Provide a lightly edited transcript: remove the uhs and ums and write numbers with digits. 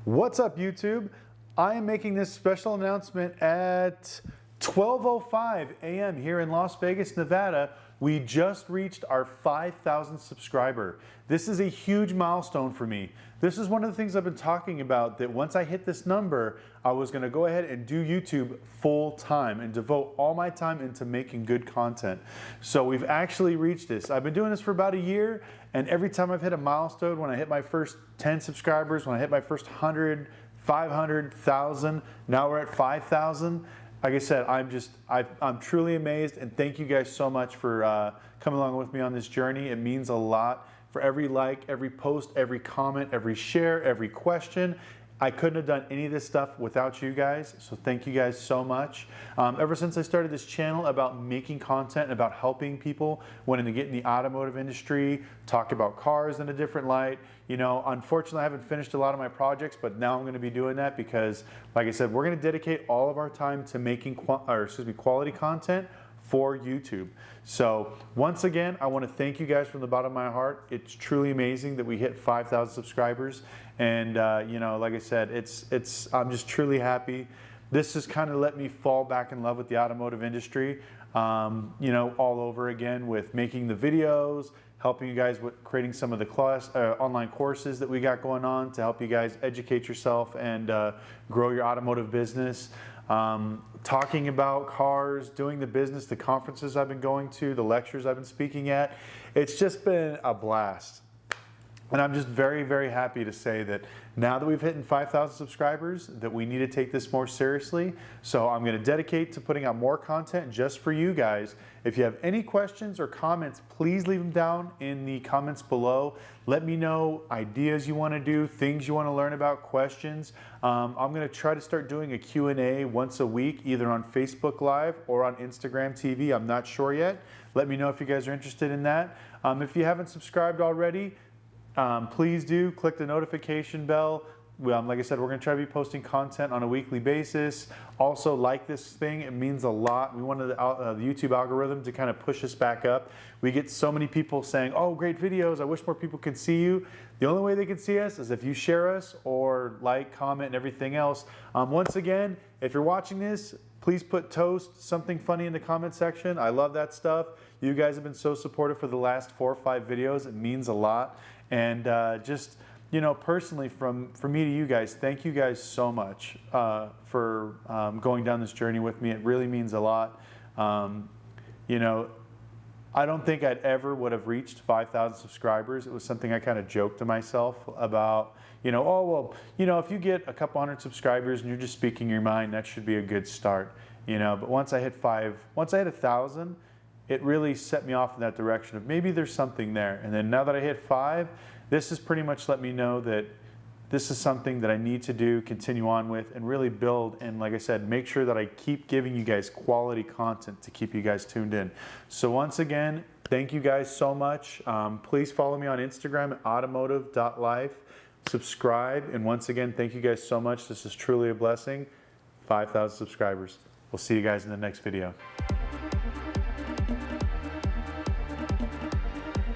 What's up, YouTube? I am making this special announcement at 12:05 a.m. here in Las Vegas, Nevada. We just reached our 5,000 subscriber. This is a huge milestone for me. This is one of the things I've been talking about, that once I hit this number, I was gonna go ahead and do YouTube full time and devote all my time into making good content. So we've actually reached this. I've been doing this for about a year, and every time I've hit a milestone, when I hit my first 10 subscribers, when I hit my first 100, 500, 1,000, now we're at 5,000. Like I said, I'm truly amazed, and thank you guys so much for coming along with me on this journey. It means a lot. For every like, every post, every comment, every share, every question. I couldn't have done any of this stuff without you guys, so thank you guys so much. Ever since I started this channel about making content, about helping people wanting to get in the automotive industry, talk about cars in a different light, you know, unfortunately I haven't finished a lot of my projects, but now I'm going to be doing that because, like I said, we're going to dedicate all of our time to making quality content for YouTube. So once again, I want to thank you guys from the bottom of my heart. It's truly amazing that we hit 5,000 subscribers, and you know, like I said, I'm just truly happy. This has kind of let me fall back in love with the automotive industry, you know, all over again, with making the videos, helping you guys with creating some of the online courses that we got going on to help you guys educate yourself and grow your automotive business. Talking about cars, doing the business, the conferences I've been going to, the lectures I've been speaking at. It's just been a blast. And I'm just very, very happy to say that now that we've hit 5,000 subscribers, that we need to take this more seriously. So I'm going to dedicate to putting out more content just for you guys. If you have any questions or comments, please leave them down in the comments below. Let me know ideas you want to do, things you want to learn about, questions. I'm going to try to start doing a Q&A once a week, either on Facebook Live or on Instagram TV. I'm not sure yet. Let me know if you guys are interested in that. If you haven't subscribed already, please do click the notification bell. Like I said, we're going to try to be posting content on a weekly basis. Also, like this thing, it means a lot. We wanted the YouTube algorithm to kind of push us back up. We get so many people saying, oh, great videos, I wish more people could see you. The only way they can see us is if you share us or like, comment, and everything else. Once again, if you're watching this, please put toast, something funny in the comment section. I love that stuff. You guys have been so supportive for the last 4 or 5 videos. It means a lot. And just, you know, personally, from me to you guys, thank you guys so much for going down this journey with me. It really means a lot. You know, I don't think I'd ever would have reached 5,000 subscribers. It was something I kind of joked to myself about, you know, oh, well, you know, if you get a couple hundred subscribers and you're just speaking your mind, that should be a good start, you know. But once I hit 1,000, it really set me off in that direction of maybe there's something there. And then now that I hit 5, this has pretty much let me know that this is something that I need to do, continue on with, and really build. And like I said, make sure that I keep giving you guys quality content to keep you guys tuned in. So once again, thank you guys so much. Please follow me on Instagram at automotive.life. Subscribe. And once again, thank you guys so much. This is truly a blessing. 5,000 subscribers. We'll see you guys in the next video.